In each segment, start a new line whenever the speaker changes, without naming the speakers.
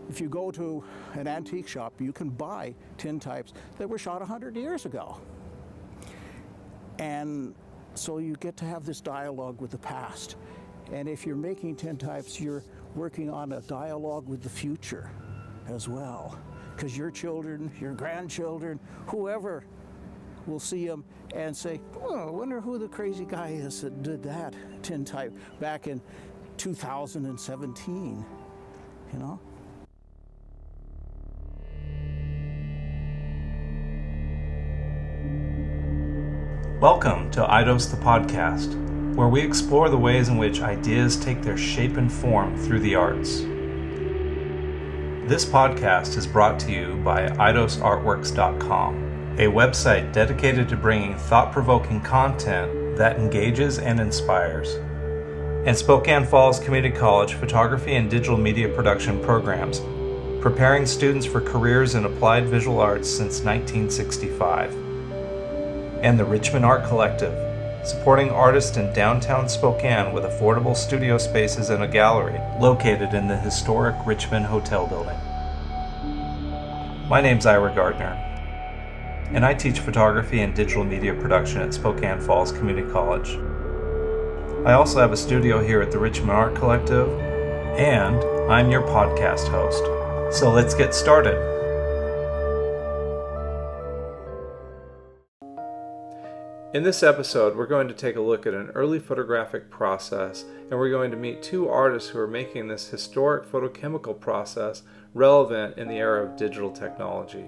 If you go to an antique shop, you can buy tintypes that were shot 100 years ago. And so you get to have this dialogue with the past. And if you're making tintypes, you're working on a dialogue with the future as well. Because your children, your grandchildren, whoever will see them and say, oh, I wonder who the crazy guy is that did that tintype back in 2017, you know?
Welcome to EIDOS the podcast, where we explore the ways in which ideas take their shape and form through the arts. This podcast is brought to you by EIDOSArtworks.com, a website dedicated to bringing thought-provoking content that engages and inspires, and Spokane Falls Community College photography and digital media production programs, preparing students for careers in applied visual arts since 1965. And the Richmond Art Collective, supporting artists in downtown Spokane with affordable studio spaces and a gallery located in the historic Richmond Hotel building. My name's Ira Gardner, and I teach photography and digital media production at Spokane Falls Community College. I also have a studio here at the Richmond Art Collective, and I'm your podcast host. So let's get started. In this episode, we're going to take a look at an early photographic process, and we're going to meet two artists who are making this historic photochemical process relevant in the era of digital technology.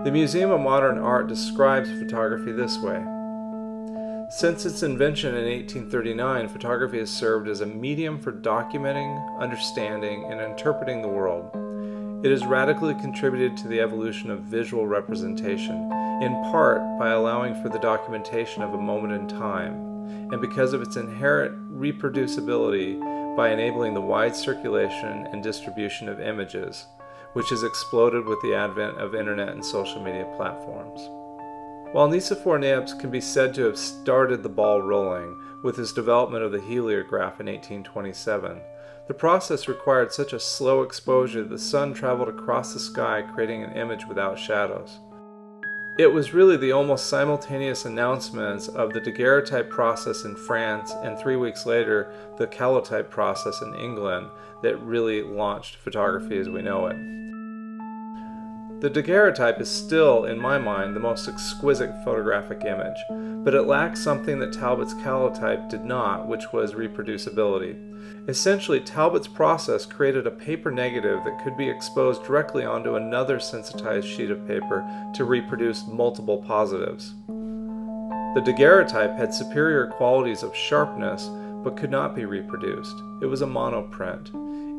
The Museum of Modern Art describes photography this way. Since its invention in 1839, photography has served as a medium for documenting, understanding, and interpreting the world. It has radically contributed to the evolution of visual representation, in part by allowing for the documentation of a moment in time, and because of its inherent reproducibility by enabling the wide circulation and distribution of images, which has exploded with the advent of internet and social media platforms. While Nicephore Niepce can be said to have started the ball rolling with his development of the heliograph in 1827, the process required such a slow exposure that the sun traveled across the sky, creating an image without shadows. It was really the almost simultaneous announcements of the daguerreotype process in France and 3 weeks later the calotype process in England that really launched photography as we know it. The daguerreotype is still, in my mind, the most exquisite photographic image, but it lacks something that Talbot's calotype did not, which was reproducibility. Essentially, Talbot's process created a paper negative that could be exposed directly onto another sensitized sheet of paper to reproduce multiple positives. The daguerreotype had superior qualities of sharpness, but could not be reproduced. It was a monoprint.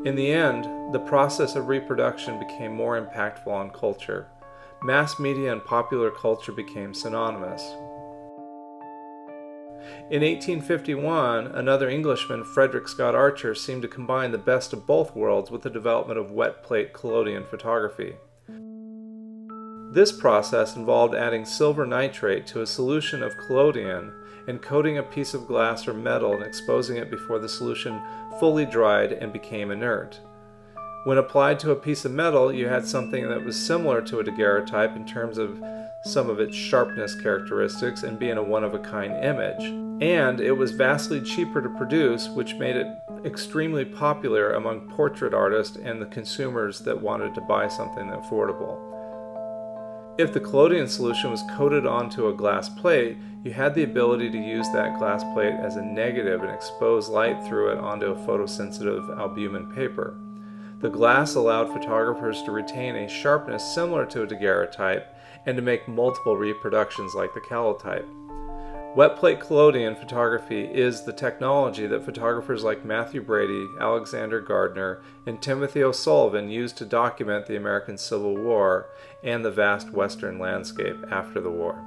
In the end, the process of reproduction became more impactful on culture. Mass media and popular culture became synonymous. In 1851, another Englishman, Frederick Scott Archer, seemed to combine the best of both worlds with the development of wet plate collodion photography. This process involved adding silver nitrate to a solution of collodion and coating a piece of glass or metal and exposing it before the solution fully dried and became inert. When applied to a piece of metal, you had something that was similar to a daguerreotype in terms of some of its sharpness characteristics and being a one-of-a-kind image. And it was vastly cheaper to produce, which made it extremely popular among portrait artists and the consumers that wanted to buy something affordable. If the collodion solution was coated onto a glass plate, you had the ability to use that glass plate as a negative and expose light through it onto a photosensitive albumin paper. The glass allowed photographers to retain a sharpness similar to a daguerreotype and to make multiple reproductions like the calotype. Wet plate collodion photography is the technology that photographers like Matthew Brady, Alexander Gardner, and Timothy O'Sullivan used to document the American Civil War and the vast Western landscape after the war.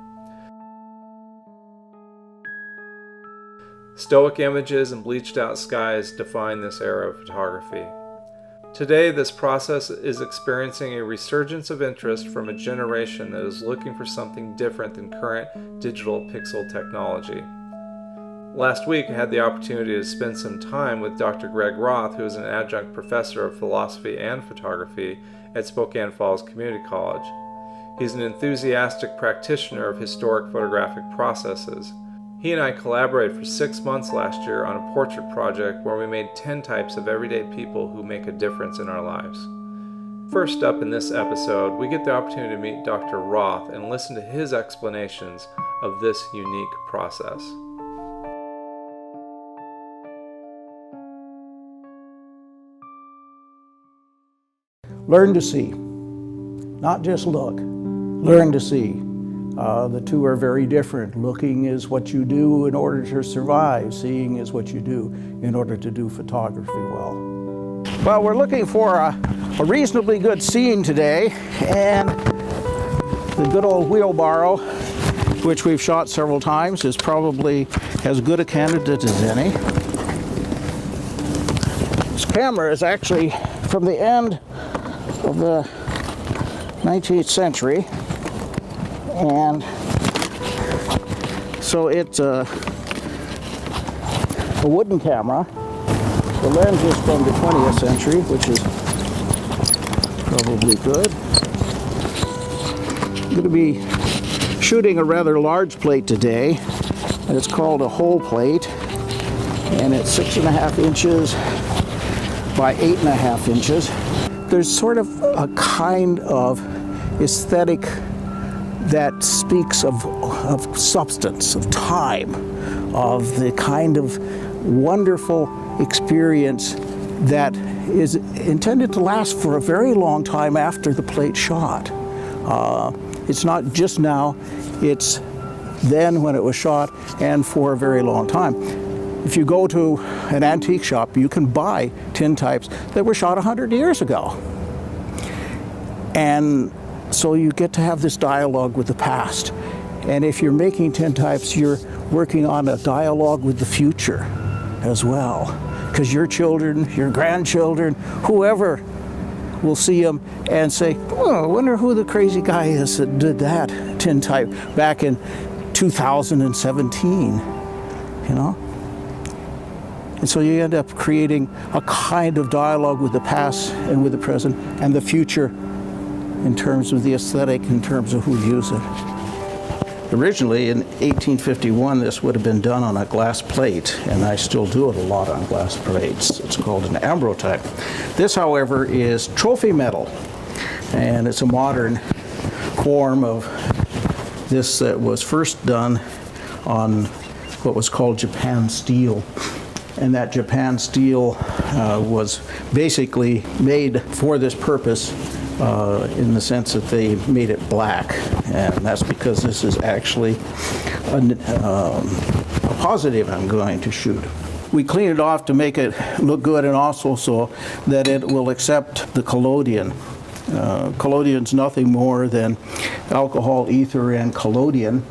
Stoic images and bleached out skies define this era of photography. Today, this process is experiencing a resurgence of interest from a generation that is looking for something different than current digital pixel technology. Last week, I had the opportunity to spend some time with Dr. Greg Roth, who is an adjunct professor of philosophy and photography at Spokane Falls Community College. He's an enthusiastic practitioner of historic photographic processes. He and I collaborated for 6 months last year on a portrait project where we made 10 types of everyday people who make a difference in our lives. First up in this episode, we get the opportunity to meet Dr. Roth and listen to his explanations of this unique process.
Learn to see, not just look. Learn to see. The two are very different. Looking is what you do in order to survive. Seeing is what you do in order to do photography well. Well, we're looking for a reasonably good scene today, and the good old wheelbarrow, which we've shot several times, is probably as good a candidate as any. This camera is actually from the end of the 19th century, and so it's a wooden camera. The lens is from the 20th century, which is probably good. I'm going to be shooting a rather large plate today. It's called a whole plate, and it's 6.5 inches by 8.5 inches. There's sort of a kind of aesthetic that speaks of substance, of time, of the kind of wonderful experience that is intended to last for a very long time after the plate's shot. It's not just now, it's then when it was shot and for a very long time. If you go to an antique shop, you can buy tintypes that were shot 100 years ago. And so you get to have this dialogue with the past. And if you're making tintypes, you're working on a dialogue with the future as well. Because your children, your grandchildren, whoever will see them and say, oh, I wonder who the crazy guy is that did that tintype back in 2017, you know? And so you end up creating a kind of dialogue with the past and with the present and the future in terms of the aesthetic, in terms of who views it. Originally, in 1851, this would have been done on a glass plate, and I still do it a lot on glass plates. It's called an ambrotype. This, however, is trophy metal, and it's a modern form of this that was first done on what was called Japan steel. And that Japan steel was basically made for this purpose in the sense that they made it black. And that's because this is actually a positive I'm going to shoot. We clean it off to make it look good and also so that it will accept the collodion. Collodion's nothing more than alcohol, ether, and collodion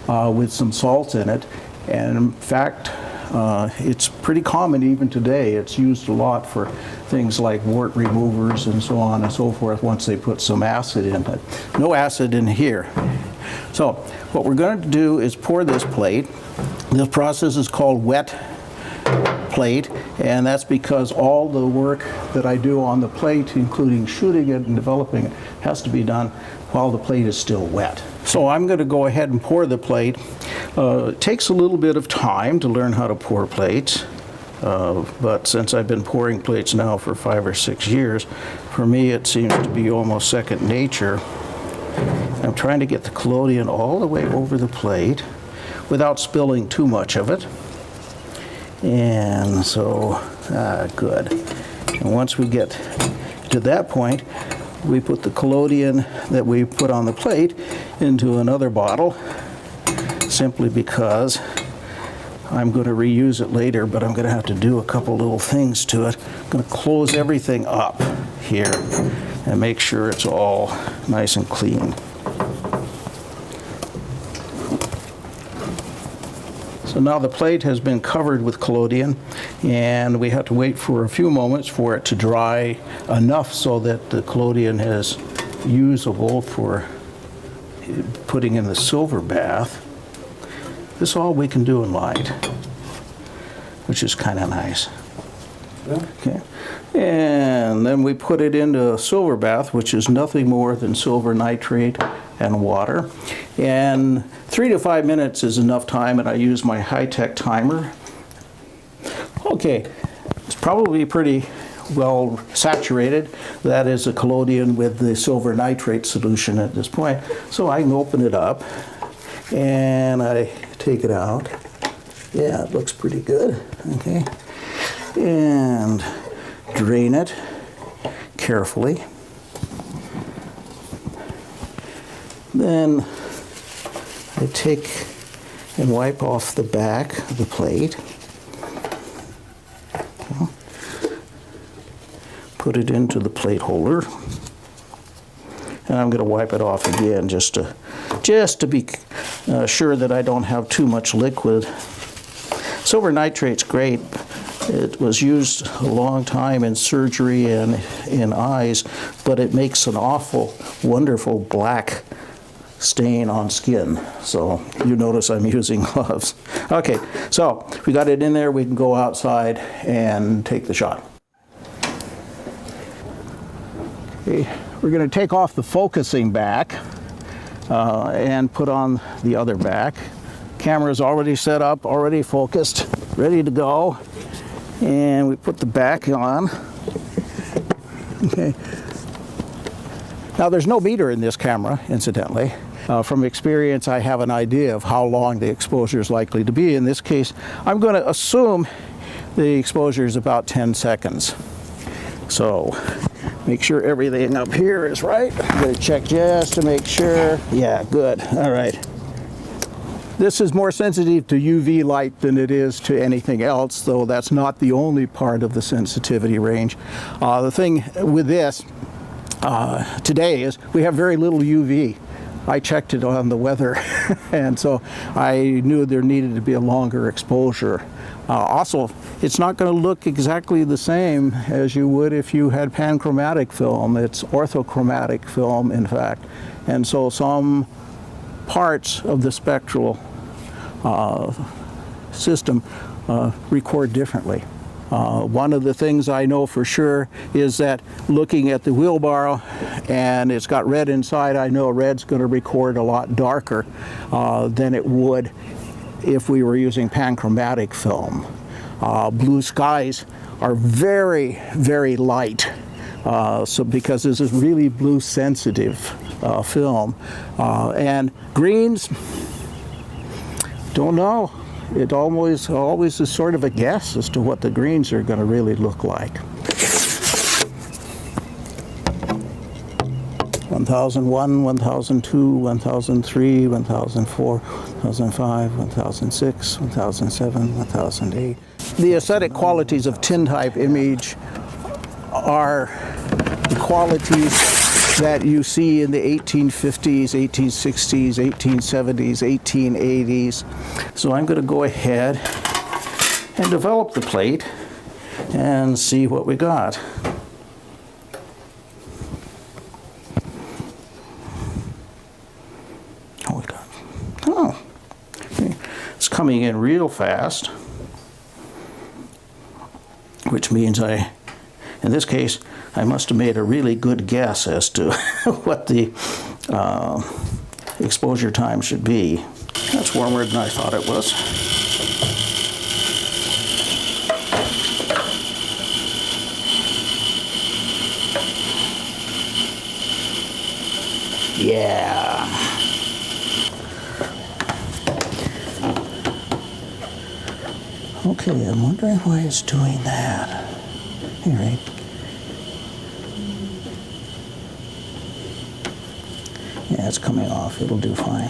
with some salts in it. And in fact, it's pretty common even today. It's used a lot for things like wart removers and so on and so forth once they put some acid in it. No acid in here. So what we're going to do is pour this plate. This process is called wet plate, and that's because all the work that I do on the plate, including shooting it and developing it, has to be done while the plate is still wet. So I'm going to go ahead and pour the plate. It takes a little bit of time to learn how to pour plates, but since I've been pouring plates now for 5 or 6 years, for me it seems to be almost second nature. I'm trying to get the collodion all the way over the plate without spilling too much of it. And so, good. And once we get to that point, we put the collodion that we put on the plate into another bottle, simply because I'm going to reuse it later, but I'm going to have to do a couple little things to it. I'm going to close everything up here and make sure it's all nice and clean. So So now the plate has been covered with collodion, and we have to wait for a few moments for it to dry enough so that the collodion is usable for putting in the silver bath. This is all we can do in light, which is kind of nice.
Yeah.
Okay. And then we put it into a silver bath, which is nothing more than silver nitrate and water. And 3 to 5 minutes is enough time, and I use my high-tech timer. Okay, it's probably pretty well saturated. That is a collodion with the silver nitrate solution at this point. So I can open it up, and I take it out. Yeah, it looks pretty good. Okay. And drain it carefully. Then I take and wipe off the back of the plate. Put it into the plate holder. And I'm going to wipe it off again just to be sure that I don't have too much liquid. Silver nitrate's great. It was used a long time in surgery and in eyes, but it makes an awful, wonderful black stain on skin. So you notice I'm using gloves. Okay, so we got it in there. We can go outside and take the shot. Okay, we're going to take off the focusing back and put on the other back. Camera's already set up, already focused, ready to go. And we put the back on. Okay. Now there's no meter in this camera, incidentally. From experience, I have an idea of how long the exposure is likely to be. In this case, I'm going to assume the exposure is about 10 seconds. So make sure everything up here is right. I'm going to check just to make sure. Yeah, good. All right. This is more sensitive to UV light than it is to anything else, though that's not the only part of the sensitivity range. The thing with this today is we have very little UV. I checked it on the weather, and so I knew there needed to be a longer exposure. Also, it's not going to look exactly the same as you would if you had panchromatic film. It's orthochromatic film, in fact. And so some parts of the spectral system record differently. One of the things I know for sure is that looking at the wheelbarrow and it's got red inside, I know red's going to record a lot darker than it would if we were using panchromatic film. Blue skies are very, very light. So because this is really blue sensitive film. And greens, don't know. It always is sort of a guess as to what the greens are going to really look like. 1001, 1002, 1003, 1004, 1005, 1006, 1007, 1008. The aesthetic qualities of tintype image are the qualities that you see in the 1850s, 1860s, 1870s, 1880s. So I'm going to go ahead and develop the plate and see what we got. Okay. It's coming in real fast, which means in this case, I must have made a really good guess as to what the exposure time should be. That's warmer than I thought it was. Yeah. Okay, I'm wondering why it's doing that. All right. Yeah, it's coming off. It'll do fine.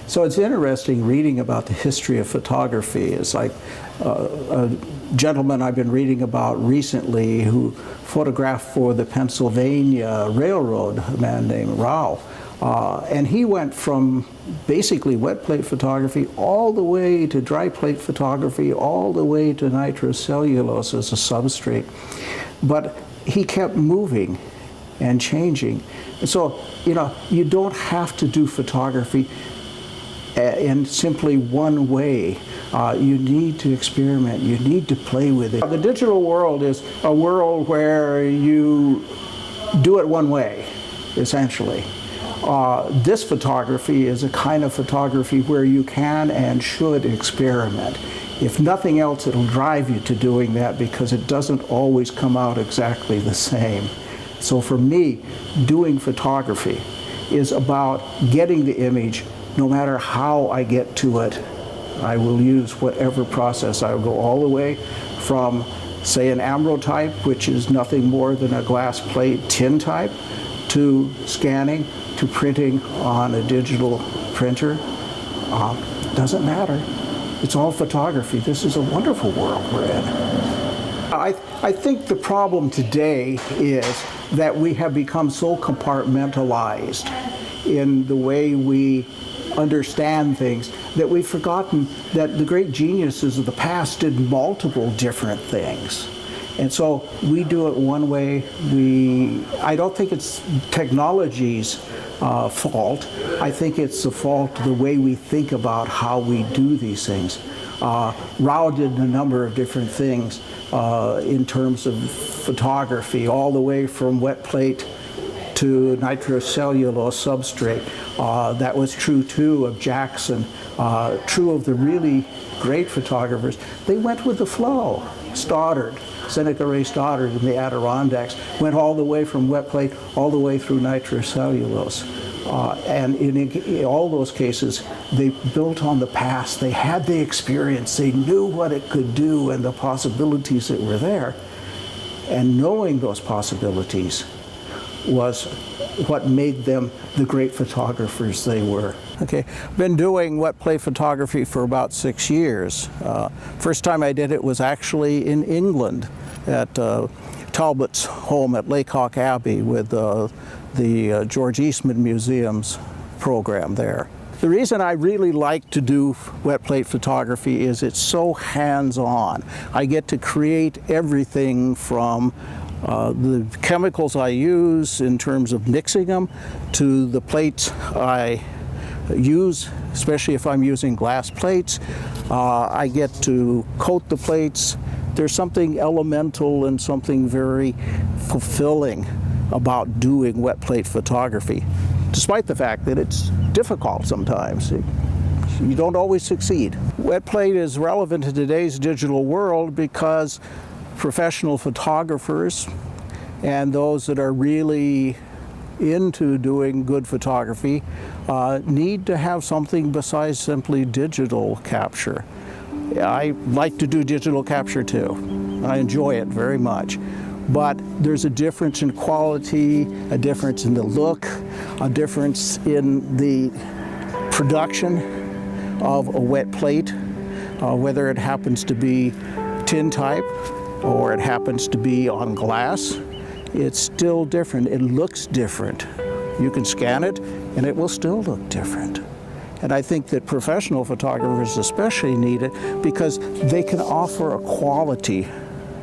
So it's interesting reading about the history of photography. It's like a gentleman I've been reading about recently who photographed for the Pennsylvania Railroad, a man named Rao. And he went from basically wet plate photography all the way to dry plate photography, all the way to nitrocellulose as a substrate. But he kept moving and changing. And so, you don't have to do photography in simply one way. You need to experiment. You need to play with it. The digital world is a world where you do it one way, essentially. This photography is a kind of photography where you can and should experiment. If nothing else, it'll drive you to doing that because it doesn't always come out exactly the same. So for me, doing photography is about getting the image. No matter how I get to it, I will use whatever process. I will go all the way from, say, an ambrotype, which is nothing more than a glass plate tin type, to scanning, to printing on a digital printer. Doesn't matter. It's all photography. This is a wonderful world we're in. I think the problem today is that we have become so compartmentalized in the way we understand things that we've forgotten that the great geniuses of the past did multiple different things. And so we do it one way. I don't think it's technology's fault. I think it's the fault of the way we think about how we do these things. Rao did a number of different things in terms of photography, all the way from wet plate to nitrocellulose substrate. That was true too of Jackson, true of the really great photographers. They went with the flow. Stoddard, Seneca Ray Stoddard in the Adirondacks, went all the way from wet plate all the way through nitrocellulose. And in all those cases, they built on the past. They had the experience. They knew what it could do and the possibilities that were there. And knowing those possibilities was what made them the great photographers they were. Okay, I've been doing wet plate photography for about 6 years. First time I did it was actually in England at Talbot's home at Lake Hawk Abbey with the George Eastman Museum's program there. The reason I really like to do wet plate photography is it's so hands-on. I get to create everything from the chemicals I use in terms of mixing them to the plates I use, especially if I'm using glass plates. I get to coat the plates. There's something elemental and something very fulfilling about doing wet plate photography, despite the fact that it's difficult sometimes. You don't always succeed. Wet plate is relevant to today's digital world because professional photographers and those that are really into doing good photography need to have something besides simply digital capture. I like to do digital capture too. I enjoy it very much. But there's a difference in quality, a difference in the look, a difference in the production of a wet plate, whether it happens to be tin type or it happens to be on glass. It's still different. It looks different. You can scan it and it will still look different. And I think that professional photographers especially need it because they can offer a quality,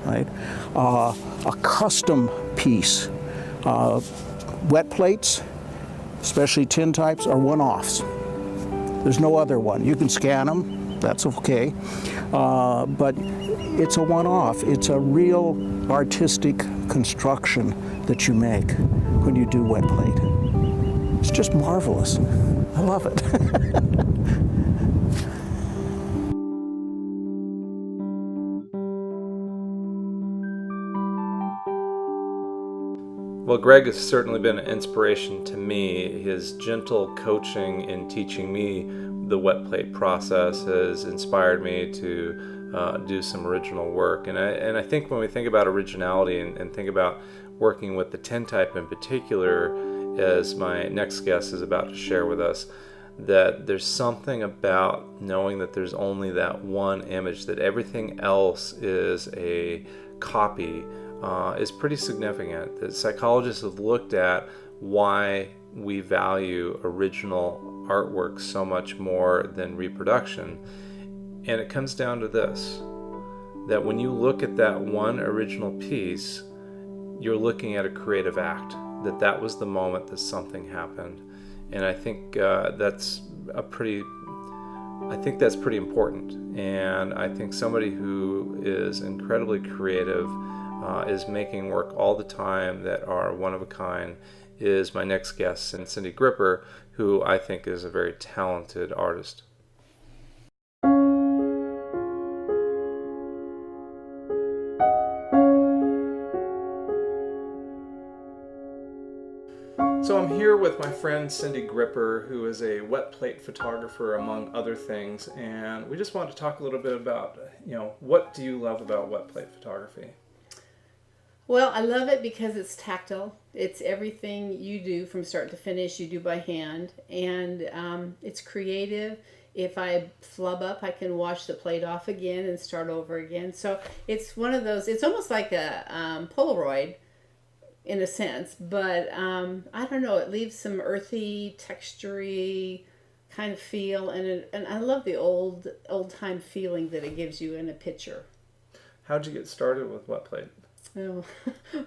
right? A custom piece. Wet plates, especially tin types, are one-offs. There's no other one. You can scan them, that's okay, but it's a one-off. It's a real artistic construction that you make when you do wet plate. It's just marvelous. I love it.
Well, Greg has certainly been an inspiration to me. His gentle coaching in teaching me the wet plate process has inspired me to do some original work. And I think when we think about originality and think about working with the tin type in particular, as my next guest is about to share with us, that there's something about knowing that there's only that one image, that everything else is a copy, is pretty significant. That psychologists have looked at why we value original artwork so much more than reproduction. And it comes down to this, that when you look at that one original piece, you're looking at a creative act, that was the moment that something happened. And I think that's pretty important. And I think somebody who is incredibly creative, is making work all the time that are one of a kind, is my next guest, Cindy Groepper, who I think is a very talented artist. So I'm here with my friend Cindy Groepper, who is a wet plate photographer, among other things, and we just wanted to talk a little bit about, what do you love about wet plate photography?
Well, I love it because it's tactile. It's everything you do from start to finish, you do by hand, and it's creative. If I flub up, I can wash the plate off again and start over again. So it's one of those, it's almost like a Polaroid, in a sense, but I don't know, it leaves some earthy, textury kind of feel, and I love the old time feeling that it gives you in a picture.
How'd you get started with wet plate?
Oh,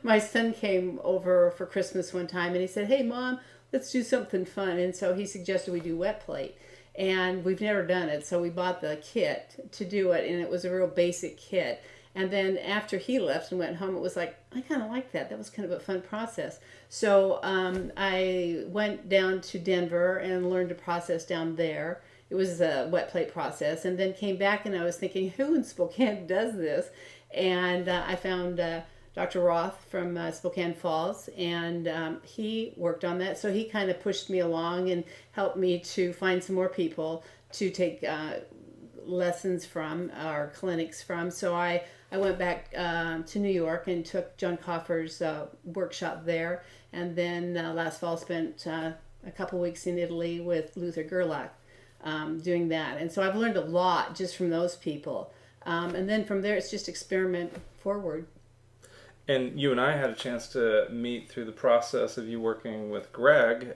my son came over for Christmas one time and he said, "Hey Mom, let's do something fun," and so he suggested we do wet plate, and we've never done it, so we bought the kit to do it, and it was a real basic kit. And then after he left and went home, it was like, I kind of like that. That was kind of a fun process. So I went down to Denver and learned to process down there. It was a wet plate process. And then came back and I was thinking, who in Spokane does this? And I found Dr. Roth from Spokane Falls, and he worked on that. So he kind of pushed me along and helped me to find some more people to take lessons from, or clinics from. So I went back to New York and took John Coffer's workshop there, and then last fall spent a couple weeks in Italy with Luther Gerlach doing that. And so I've learned a lot just from those people, and then from there it's just experiment forward.
And you and I had a chance to meet through the process of you working with Greg,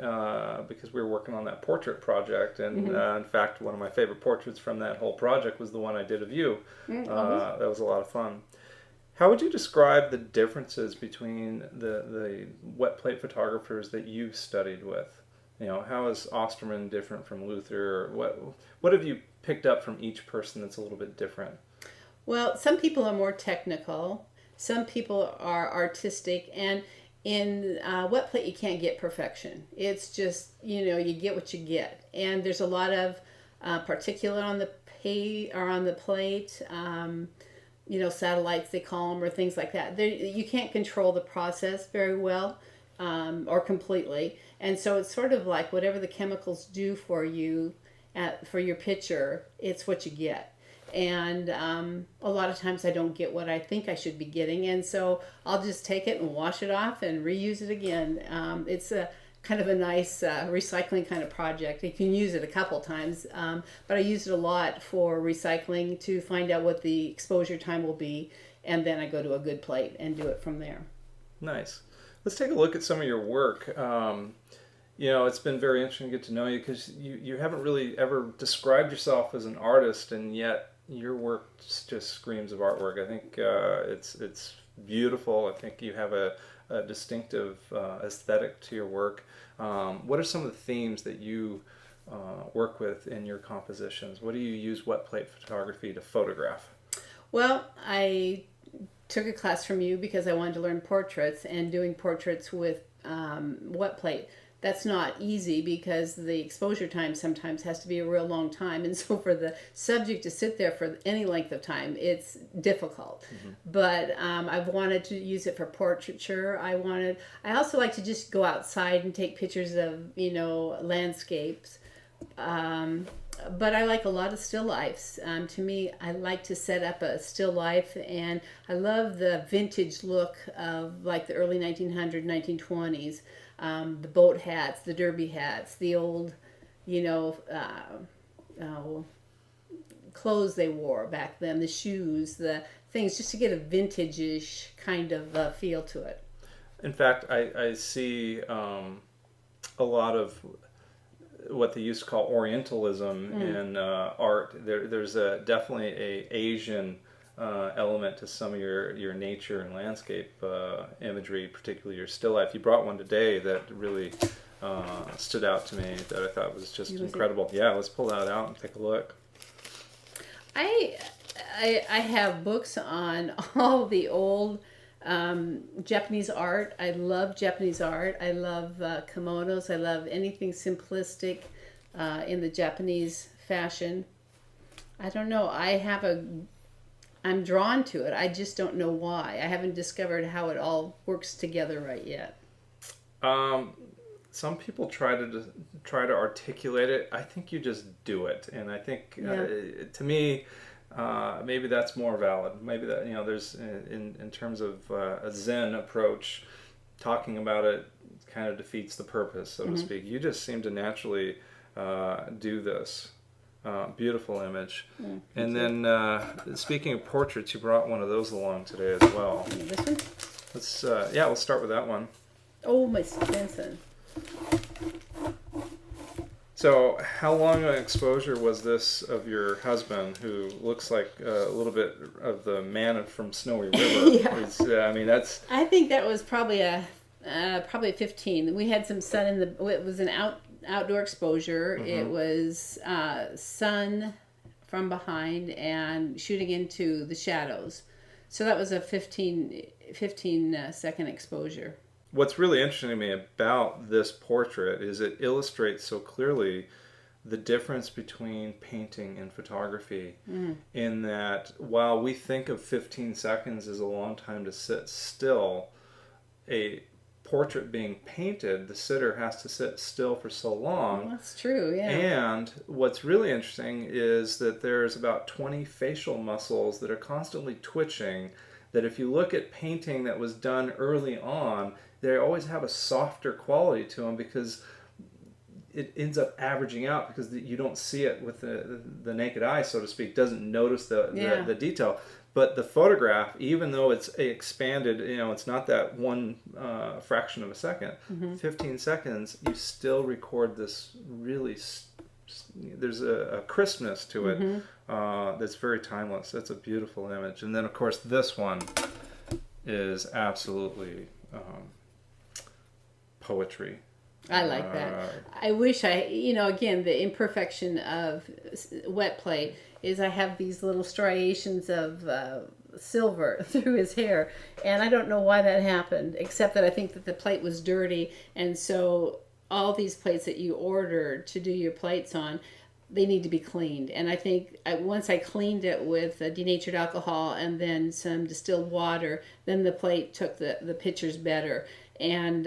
because we were working on that portrait project. And in fact, one of my favorite portraits from that whole project was the one I did of you. That was a lot of fun. How would you describe the differences between the wet plate photographers that you've studied with? How is Osterman different from Luther? What have you picked up from each person that's a little bit different?
Well, some people are more technical. Some people are artistic, and in wet plate you can't get perfection. It's just, you get what you get, and there's a lot of particulate on the plate, satellites they call them, or things like that. You can't control the process very well or completely, and so it's sort of like whatever the chemicals do for you for your picture, it's what you get. And a lot of times I don't get what I think I should be getting, and so I'll just take it and wash it off and reuse it again. It's a kind of a nice recycling kind of project. You can use it a couple times, but I use it a lot for recycling to find out what the exposure time will be, and then I go to a good plate and do it from there.
Nice. Let's take a look at some of your work. It's been very interesting to get to know you, because you haven't really ever described yourself as an artist, and yet your work just screams of artwork. I think it's beautiful. I think you have a distinctive aesthetic to your work. What are some of the themes that you work with in your compositions? What do you use wet plate photography to photograph?
Well, I took a class from you because I wanted to learn portraits, and doing portraits with wet plate, that's not easy because the exposure time sometimes has to be a real long time, and so for the subject to sit there for any length of time, it's difficult. But I've wanted to use it for portraiture. I also like to just go outside and take pictures of landscapes, but I like a lot of still lifes. To me, I like to set up a still life, and I love the vintage look of like the early 1900s, 1920s. The boat hats, the derby hats, the old, clothes they wore back then, the shoes, the things, just to get a vintage-ish kind of feel to it.
In fact, I see a lot of what they used to call Orientalism in art. There's definitely a Asian element to some of your nature and landscape imagery, particularly your still life. You brought one today that really stood out to me, that I thought was just incredible. Yeah, let's pull that out and take a look.
I have books on all the old Japanese art. I love Japanese art. I love kimonos. I love anything simplistic in the Japanese fashion. I don't know. I'm drawn to it. I just don't know why. I haven't discovered how it all works together right yet.
Some people try to articulate it. I think you just do it, and I think to me, maybe that's more valid. Maybe that there's in terms of a Zen approach, talking about it kind of defeats the purpose, so to speak. You just seem to naturally do this. Beautiful image. And then speaking of portraits, you brought one of those along today as well.
This one?
Let's start with that one.
Oh, my Spencer.
So, how long an exposure was this of your husband, who looks like a little bit of the man from Snowy River?
I think that was probably probably 15. We had some sun it was an outdoor exposure. It was sun from behind and shooting into the shadows. So that was a 15 second exposure.
What's really interesting to me about this portrait is it illustrates so clearly the difference between painting and photography, in that while we think of 15 seconds as a long time to sit still, a portrait being painted, the sitter has to sit still for so long.
Well, that's true, yeah.
And what's really interesting is that there's about 20 facial muscles that are constantly twitching, that if you look at painting that was done early on, they always have a softer quality to them, because it ends up averaging out, because you don't see it with the naked eye, so to speak, doesn't notice the detail. But the photograph, even though it's expanded, it's not that one fraction of a second, 15 seconds, you still record this really, there's a crispness to it that's very timeless. It's a beautiful image. And then, of course, this one is absolutely poetry.
I like that. I wish again, the imperfection of wet plate is I have these little striations of silver through his hair, and I don't know why that happened, except that I think that the plate was dirty, and so all these plates that you order to do your plates on, they need to be cleaned. And I think once I cleaned it with denatured alcohol and then some distilled water, then the plate took the pictures better. And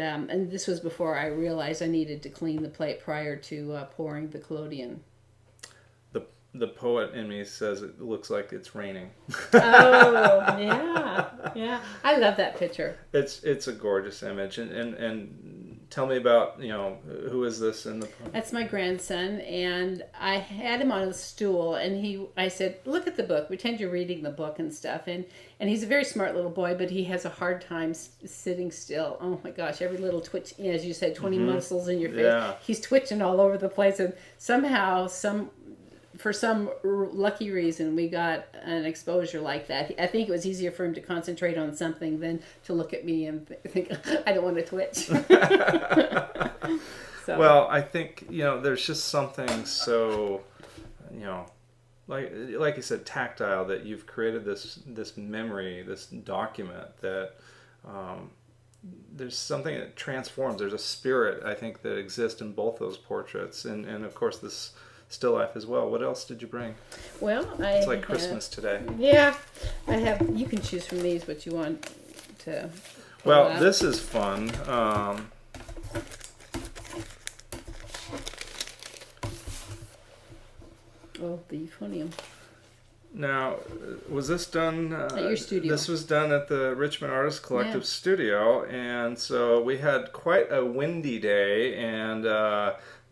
this was before I realized I needed to clean the plate prior to pouring the collodion.
The poet in me says it looks like it's raining.
Oh, yeah. I love that picture.
It's a gorgeous image. And tell me about, who is this in the...
That's my grandson, and I had him on a stool, and I said, look at the book, pretend you're reading the book and stuff, and he's a very smart little boy, but he has a hard time sitting still. Oh my gosh, every little twitch, as you said, 20 muscles in your face. Yeah. He's twitching all over the place, and somehow, for some lucky reason, we got an exposure like that. I think it was easier for him to concentrate on something than to look at me and think, I don't want to twitch. So.
Well, I think, there's just something so, like you said, tactile, that you've created this memory, this document that there's something that transforms. There's a spirit, I think, that exists in both those portraits. And of course, this still life as well. What else did you bring?
Well,
it's like Christmas today.
Yeah, I have. You can choose from these what you want to.
Well, this is fun.
The euphonium.
Now, was this done
at your studio?
This was done at the Richmond Artists Collective studio, and so we had quite a windy day, and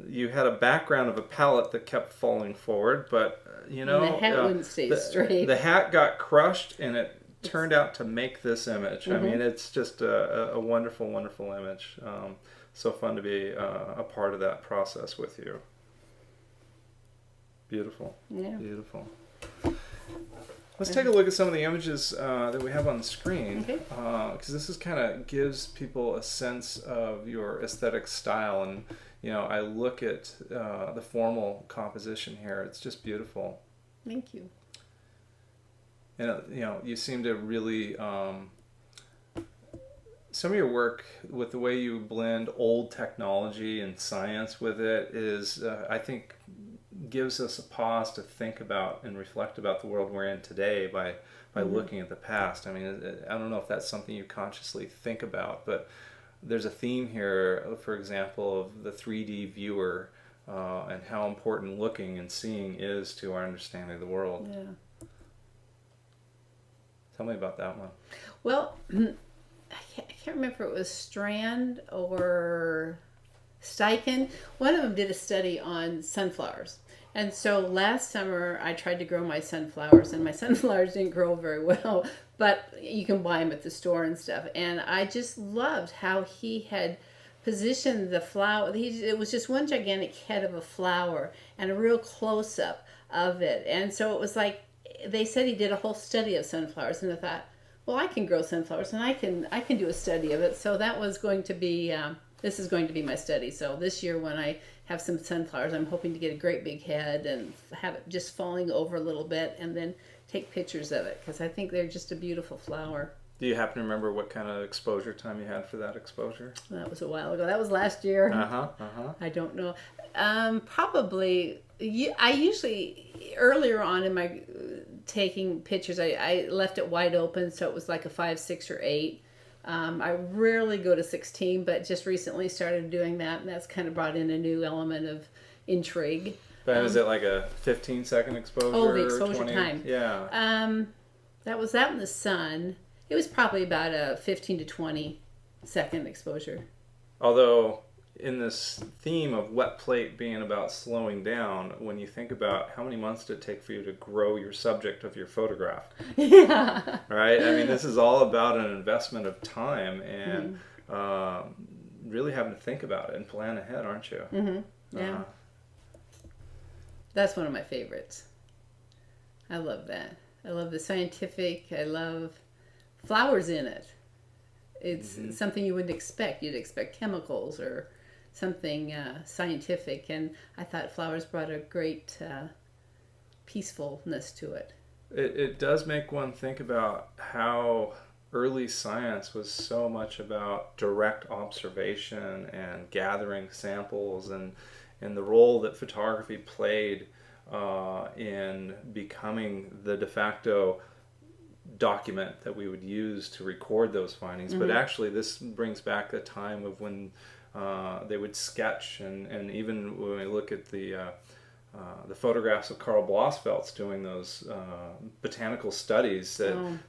you had a background of a palette that kept falling forward, but
the hat wouldn't stay straight.
The hat got crushed, and it turned out to make this image. I mean, it's just a wonderful, wonderful image. So fun to be a part of that process with you. Beautiful.
Yeah.
Beautiful. Let's take a look at some of the images that we have on the screen, because this is kind of gives people a sense of your aesthetic style. And I look at the formal composition here; it's just beautiful.
Thank you.
And you seem to really some of your work with the way you blend old technology and science with it is, I think, gives us a pause to think about and reflect about the world we're in today by looking at the past. I mean, I don't know if that's something you consciously think about, but there's a theme here, for example, of the 3D viewer and how important looking and seeing is to our understanding of the world.
Yeah.
Tell me about that one.
Well, I can't remember if it was Strand or Steichen. One of them did a study on sunflowers. And so last summer I tried to grow my sunflowers, and my sunflowers didn't grow very well, but you can buy them at the store and stuff. And I just loved how he had positioned the flower. It was just one gigantic head of a flower and a real close-up of it. And so it was like, they said he did a whole study of sunflowers, and I thought, well, I can grow sunflowers, and I can do a study of it. So that was going to be, this is going to be my study. So this year when I have some sunflowers, I'm hoping to get a great big head and have it just falling over a little bit, and then take pictures of it, because I think they're just a beautiful flower.
Do you happen to remember what kind of exposure time you had for that exposure?
That was a while ago. That was last year. I don't know. Probably, I usually, earlier on in my taking pictures, I left it wide open, so it was like a 5, 6, or 8. I rarely go to 16, but just recently started doing that, and that's kind of brought in a new element of intrigue.
But is it like a 15-second exposure?
Oh, the exposure
20?
time.
Yeah.
That was out in the sun. It was probably about a 15 to 20 second exposure.
Although, in this theme of wet plate being about slowing down, when you think about how many months did it take for you to grow your subject of your photograph?
Yeah.
Right? I mean, this is all about an investment of time and really having to think about it and plan ahead, aren't you?
Mm-hmm. Yeah. That's one of my favorites. I love that. I love the scientific. I love flowers in it. It's something you wouldn't expect. You'd expect chemicals or something scientific, and I thought flowers brought a great peacefulness to it.
It does make one think about how early science was so much about direct observation and gathering samples, and the role that photography played in becoming the de facto document that we would use to record those findings. But actually this brings back a time of when they would sketch, and even when we look at the photographs of Karl Blossfeldt's doing those botanical studies,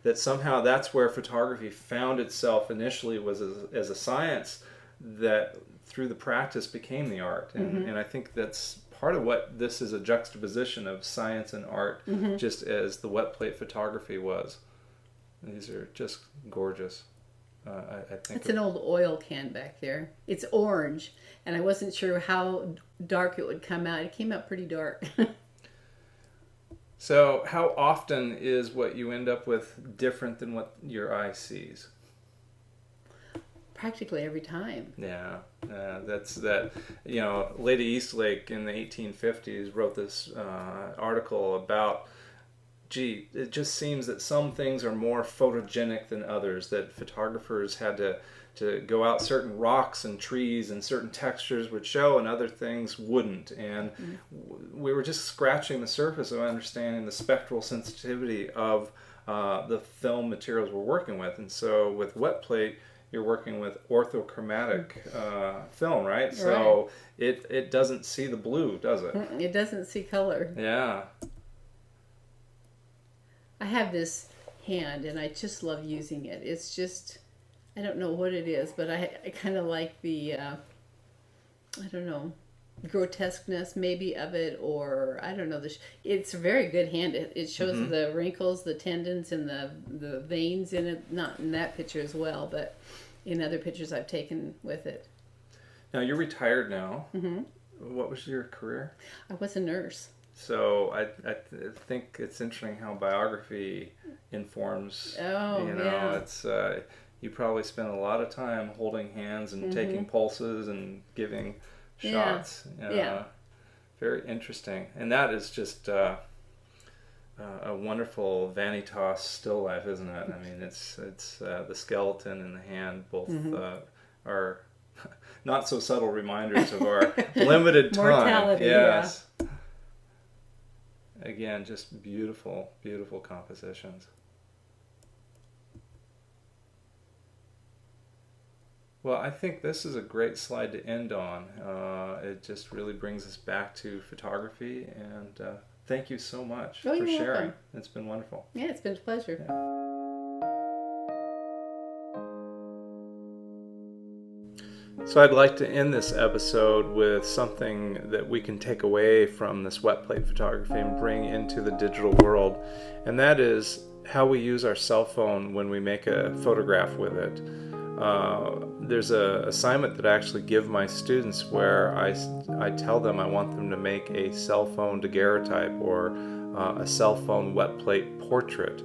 that somehow that's where photography found itself initially, was as a science that through the practice became the art. And I think that's part of what this is, a juxtaposition of science and art, just as the wet plate photography was. And these are just gorgeous. I think
it's an old oil can back there. It's orange, and I wasn't sure how dark it would come out. It came out pretty dark.
So how often is what you end up with different than what your eye sees?
Practically every time.
Yeah, that's that. Lady Eastlake in the 1850s wrote this article about, it just seems that some things are more photogenic than others, that photographers had to go out certain rocks and trees and certain textures would show and other things wouldn't. And we were just scratching the surface of understanding the spectral sensitivity of the film materials we're working with. And so with wet plate, you're working with orthochromatic film, right? So it doesn't see the blue, does it?
It doesn't see color.
Yeah.
I have this hand, and I just love using it. It's just, I don't know what it is, but I kind of like the, I don't know, grotesqueness maybe of it, or I don't know. It's a very good hand. It shows the wrinkles, the tendons, and the veins in it. Not in that picture as well, but in other pictures I've taken with it.
Now, you're retired now.
Mm-hmm.
What was your career?
I was a nurse.
So I think it's interesting how biography informs.
Oh,
you know,
yeah.
it's you probably spent a lot of time holding hands and
Mm-hmm.
taking pulses and giving
Yeah.
shots.
Yeah.
Very interesting, and that is just a wonderful vanitas still life, isn't it? I mean, it's the skeleton and the hand both are not so subtle reminders of our limited time.
Mortality,
yes. Again, just beautiful, beautiful compositions. Well, I think this is a great slide to end on. It just really brings us back to photography, and thank you so much
Oh,
for
you're
sharing.
welcome.
It's been wonderful.
Yeah, it's been a pleasure.
So I'd like to end this episode with something that we can take away from this wet plate photography and bring into the digital world, and that is how we use our cell phone when we make a photograph with it. There's an assignment that I actually give my students where I tell them I want them to make a cell phone daguerreotype or a cell phone wet plate portrait.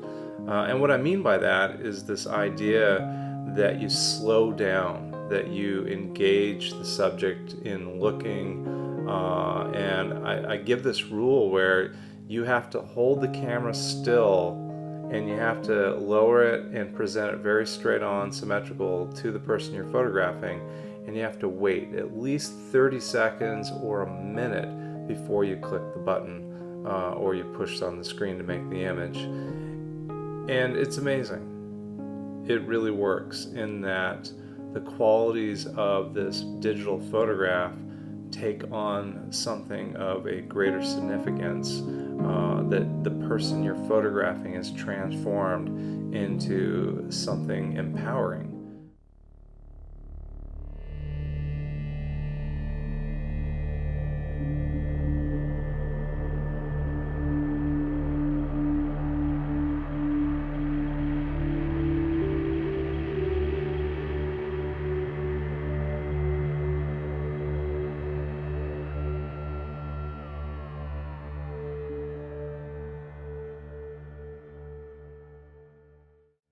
And what I mean by that is this idea that you slow down, that you engage the subject in looking, and I give this rule where you have to hold the camera still and you have to lower it and present it very straight on, symmetrical to the person you're photographing, and you have to wait at least 30 seconds or a minute before you click the button or you push on the screen to make the image. And it's amazing. It really works in that the qualities of this digital photograph take on something of a greater significance, that the person you're photographing is transformed into something empowering.